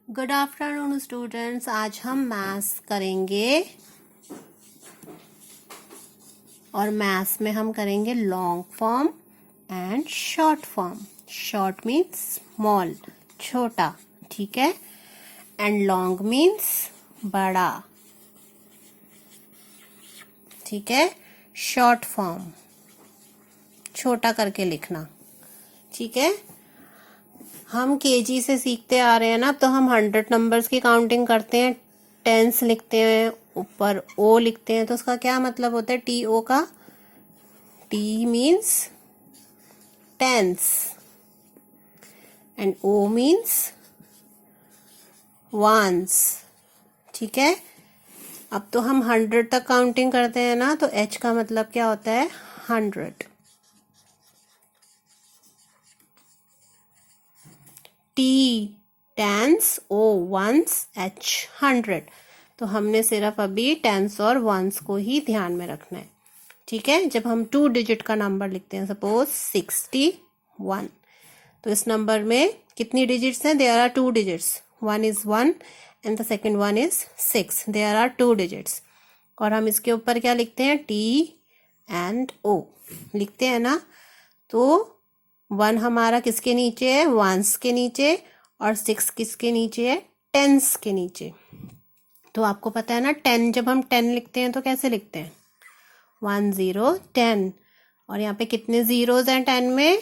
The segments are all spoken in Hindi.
Good afternoon students. आज हम मैथ्स करेंगे और मैथ्स में हम करेंगे long form and short form. Short means small, छोटा, ठीक है, एंड लॉन्ग मीन्स बड़ा, ठीक है। शॉर्ट फॉर्म छोटा करके लिखना, ठीक है। हम केजी से सीखते आ रहे हैं ना, तो हम 100 नंबर्स की काउंटिंग करते हैं, टेंस लिखते हैं, ऊपर ओ लिखते हैं, तो उसका क्या मतलब होता है टी ओ का? T means tens and O means ones, ठीक है। अब तो हम 100 तक काउंटिंग करते हैं ना, तो एच का मतलब क्या होता है? 100। टी टेंस, ओ वंस, एच 100। तो हमने सिर्फ अभी टेंस और वंस को ही ध्यान में रखना है, ठीक है। जब हम 2 डिजिट का नंबर लिखते हैं, सपोज 61, तो इस नंबर में कितनी डिजिट्स हैं? There are 2 digits, one is 1 and the second one is 6। There are 2 digits और हम इसके ऊपर क्या लिखते हैं? टी एंड ओ लिखते हैं ना। तो 1 हमारा किसके नीचे है? वंस के नीचे, और 6 किसके नीचे है? टेंस के नीचे। तो आपको पता है ना, 10 जब हम 10 लिखते हैं तो कैसे लिखते हैं? 1 0 10। और यहाँ पे कितने जीरोज हैं 10 में?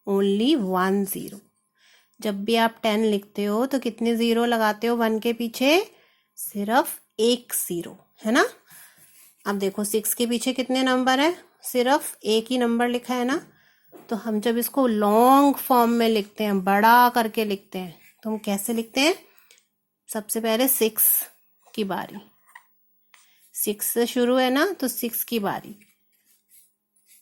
ओनली 1 0। जब भी आप 10 लिखते हो तो कितने जीरो लगाते हो 1 के पीछे? सिर्फ एक जीरो, है ना। अब देखो 6 के पीछे कितने नंबर है? सिर्फ एक ही नंबर लिखा है ना। तो हम जब इसको लॉन्ग फॉर्म में लिखते हैं, बड़ा करके लिखते हैं, तो हम कैसे लिखते हैं? सबसे पहले 6 की बारी, 6 से शुरू है ना, तो 6 की बारी।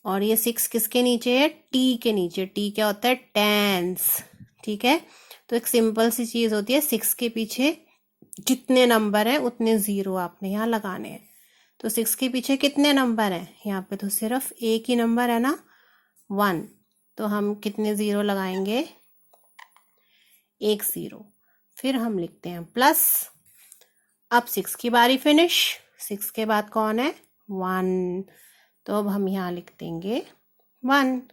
और ये 6 किसके नीचे है? टी के नीचे। टी क्या होता है? टेंस, ठीक है। तो एक सिंपल सी चीज होती है, 6 के पीछे जितने नंबर है उतने जीरो आपने यहाँ लगाने हैं। तो 6 के पीछे कितने नंबर हैं? यहाँ पे तो सिर्फ एक ही नंबर है ना, 1। तो हम कितने जीरो लगाएंगे? एक जीरो। फिर हम लिखते हैं प्लस। अब 6 की बारी फिनिश, 6 के बाद कौन है? 1। तो अब हम यहाँ लिख देंगे 1।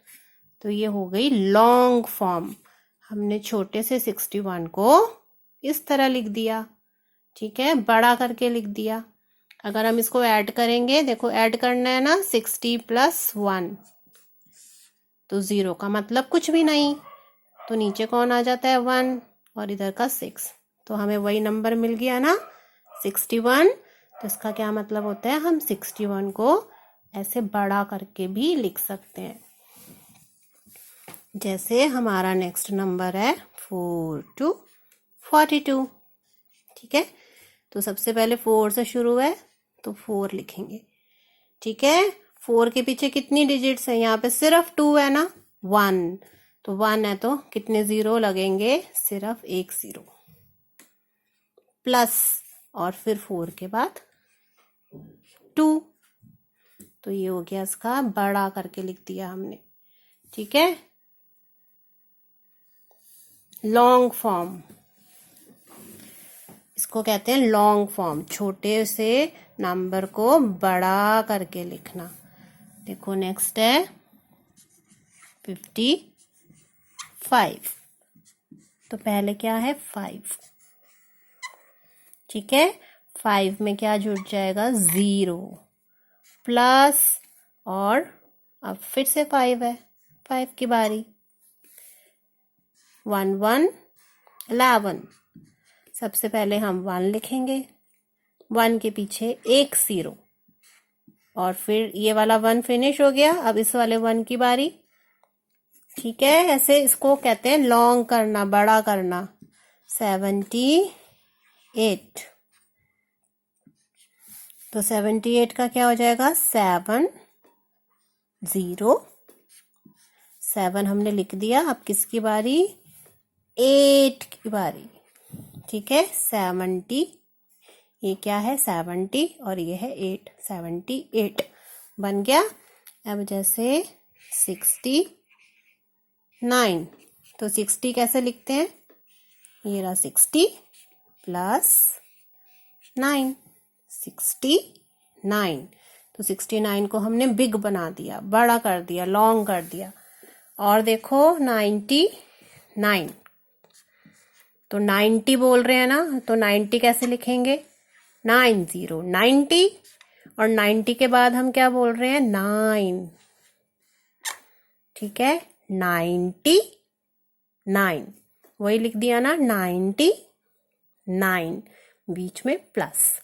तो ये हो गई लॉन्ग फॉर्म। हमने छोटे से 61 को इस तरह लिख दिया, ठीक है, बड़ा करके लिख दिया। अगर हम इसको ऐड करेंगे, देखो ऐड करना है ना, 60 + 1, तो 0 का मतलब कुछ भी नहीं, तो नीचे कौन आ जाता है? 1, और इधर का 6। तो हमें वही नंबर मिल गया ना, 61। तो इसका क्या मतलब होता है? हम 61 को ऐसे बड़ा करके भी लिख सकते हैं। जैसे हमारा नेक्स्ट नंबर है 4 to 42, ठीक है। तो सबसे पहले 4 से शुरू है, तो 4 लिखेंगे, ठीक है। 4 के पीछे कितनी डिजिट्स हैं? यहाँ पे सिर्फ 2 है ना, 1। तो 1 है तो कितने जीरो लगेंगे? सिर्फ एक जीरो, प्लस, और फिर 4 के बाद 2। तो ये हो गया इसका बड़ा करके लिख दिया हमने, ठीक है। लॉन्ग फॉर्म, इसको कहते हैं लॉन्ग फॉर्म, छोटे से नंबर को बड़ा करके लिखना। देखो नेक्स्ट है 55। तो पहले क्या है? 5, ठीक है। 5 में क्या जुड़ जाएगा? 0 प्लस, और अब फिर से 5 है, 5 की बारी। 1 1 11। सबसे पहले हम 1 लिखेंगे, 1 के पीछे एक 0, और फिर ये वाला 1 फिनिश हो गया। अब इस वाले 1 की बारी, ठीक है। ऐसे इसको कहते हैं लॉन्ग करना, बड़ा करना। 78। तो 78 का क्या हो जाएगा? 7 0 7 हमने लिख दिया। अब किसकी बारी? 8 की बारी, ठीक है। 70, ये क्या है? 70, और ये है 8, 78 बन गया। अब जैसे 69, तो 60 कैसे लिखते हैं? ये रहा 60 प्लस 9, 69। तो 69 को हमने बिग बना दिया, बड़ा कर दिया, लॉन्ग कर दिया। और देखो 99, तो 90 बोल रहे हैं ना, तो 90 कैसे लिखेंगे? 90, 90, और 90 के बाद हम क्या बोल रहे हैं? 9, ठीक है, 99, वही लिख दिया ना, 99, बीच में प्लस।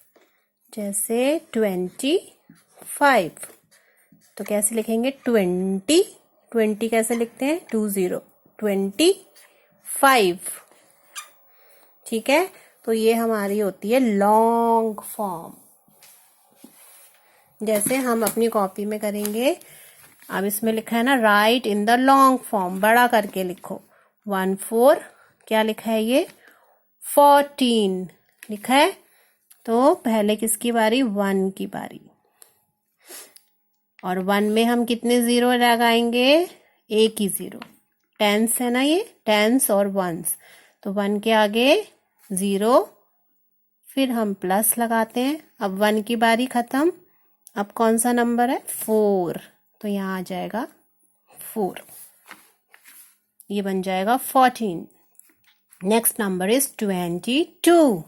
जैसे 25, तो कैसे लिखेंगे? 20 कैसे लिखते हैं? 20, 25, ठीक है। तो ये हमारी होती है लॉन्ग फॉर्म। जैसे हम अपनी कॉपी में करेंगे, अब इसमें लिखा है ना, right in the long form, बड़ा करके लिखो। 14, क्या लिखा है ये? 14 लिखा है। तो पहले किसकी बारी? 1 की बारी। और 1 में हम कितने जीरो लगाएंगे? एक ही जीरो। टेंस है ना ये, टेंस और वंस। तो 1 के आगे 0, फिर हम प्लस लगाते हैं। अब 1 की बारी खत्म, अब कौन सा नंबर है? 4, तो यहाँ आ जाएगा 4, ये बन जाएगा 14। Next number is 22।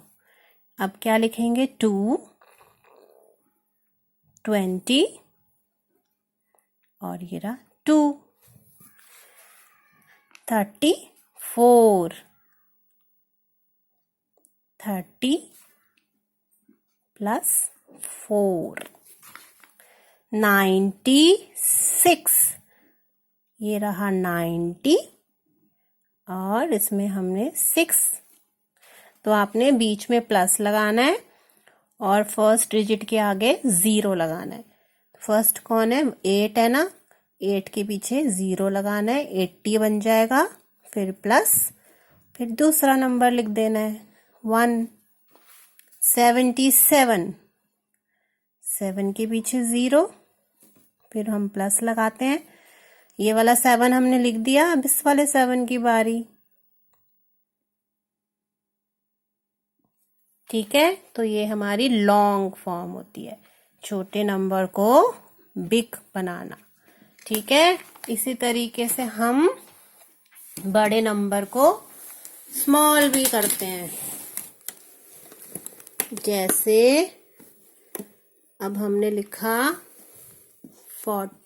अब क्या लिखेंगे? 2, 20, और ये रहा 2, 34, 30 प्लस 4, 96, ये रहा 90, और इसमें हमने 6, तो आपने बीच में प्लस लगाना है और फर्स्ट डिजिट के आगे 0 लगाना है। फर्स्ट कौन है? 8 है ना, 8 के पीछे 0 लगाना है, 80 बन जाएगा, फिर प्लस, फिर दूसरा नंबर लिख देना है 1, 77, 7 के पीछे 0, फिर हम प्लस लगाते हैं। ये वाला 7 हमने लिख दिया, अब इस वाले 7 की बारी, ठीक है। तो ये हमारी लॉन्ग फॉर्म होती है, छोटे नंबर को बिग बनाना, ठीक है। इसी तरीके से हम बड़े नंबर को स्मॉल भी करते हैं। जैसे अब हमने लिखा 43,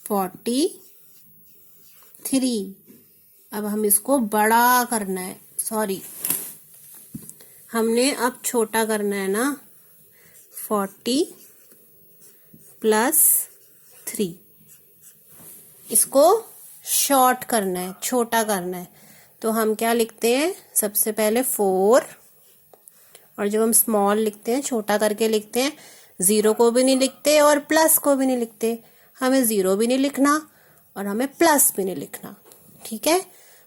43। अब हम इसको बड़ा करना है, सॉरी, हमने अब छोटा करना है ना, 40 प्लस 3, इसको शॉर्ट करना है, छोटा करना है। तो हम क्या लिखते हैं? सबसे पहले 4, और जब हम स्मॉल लिखते हैं, छोटा करके लिखते हैं, 0 को भी नहीं लिखते और प्लस को भी नहीं लिखते। हमें 0 भी नहीं लिखना और हमें प्लस भी नहीं लिखना, ठीक है।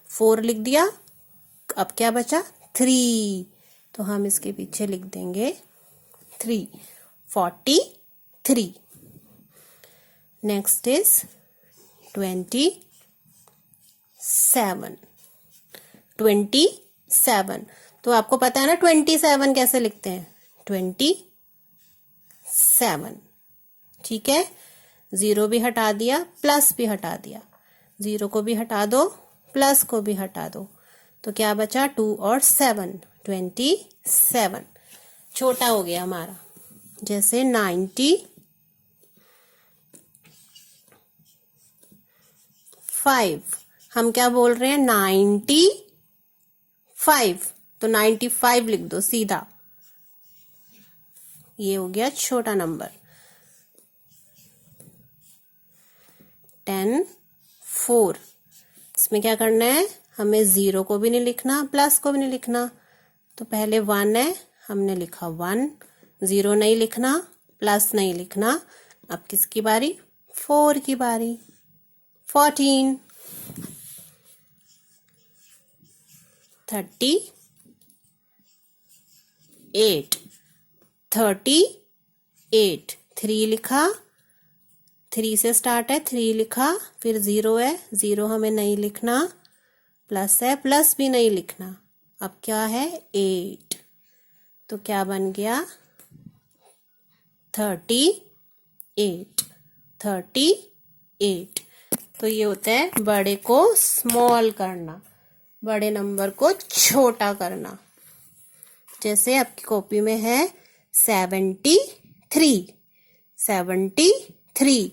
4 लिख दिया, अब क्या बचा? 3, तो हम इसके पीछे लिख देंगे 3, 43। Next is 27। तो आपको पता है ना 27 कैसे लिखते हैं? 27, ठीक है। 0 भी हटा दिया, प्लस भी हटा दिया, 0 को भी हटा दो, प्लस को भी हटा दो, तो क्या बचा? 2 और 7, 27, छोटा हो गया हमारा। जैसे 95, हम क्या बोल रहे हैं? 95, तो 95 लिख दो सीधा, ये हो गया छोटा नंबर। 10, 4, इसमें क्या करना है? हमें 0 को भी नहीं लिखना, प्लस को भी नहीं लिखना। तो पहले 1 है, हमने लिखा 1, 0 नहीं लिखना, प्लस नहीं लिखना। अब किसकी बारी? 4 की बारी, 14, 30, 8 38 3 लिखा, 3 से स्टार्ट है, 3 लिखा, फिर 0 है, 0 हमें नहीं लिखना, प्लस है, प्लस भी नहीं लिखना, अब क्या है 8, तो क्या बन गया 38 38। तो ये होता है बड़े को स्मॉल करना, बड़े नंबर को छोटा करना। जैसे आपकी कॉपी में है 73 73,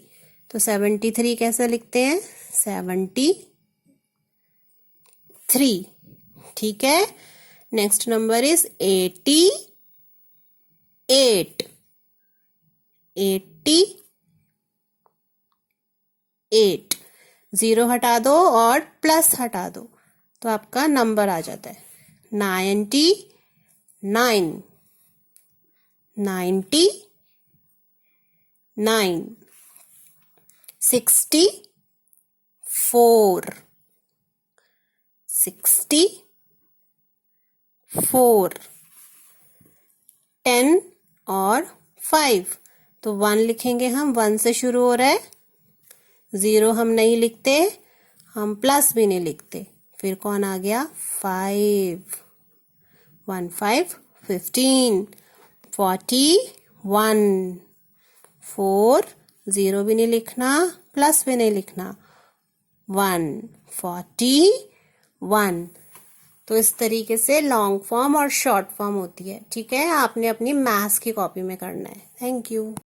तो 73 कैसे लिखते हैं 73, ठीक है। नेक्स्ट नंबर इज 88 88, 0 हटा दो और प्लस हटा दो तो आपका नंबर आ जाता है 99 99 64 64, 10 और 5, तो 1 लिखेंगे हम, 1 से शुरू हो रहा है, 0 हम नहीं लिखते, हम प्लस भी नहीं लिखते, फिर कौन आ गया 5, 1 5 15, 41 4, 0 भी नहीं लिखना, प्लस भी नहीं लिखना, 141। तो इस तरीके से लॉन्ग फॉर्म और शॉर्ट फॉर्म होती है, ठीक है। आपने अपनी मैथ्स की कॉपी में करना है। Thank you.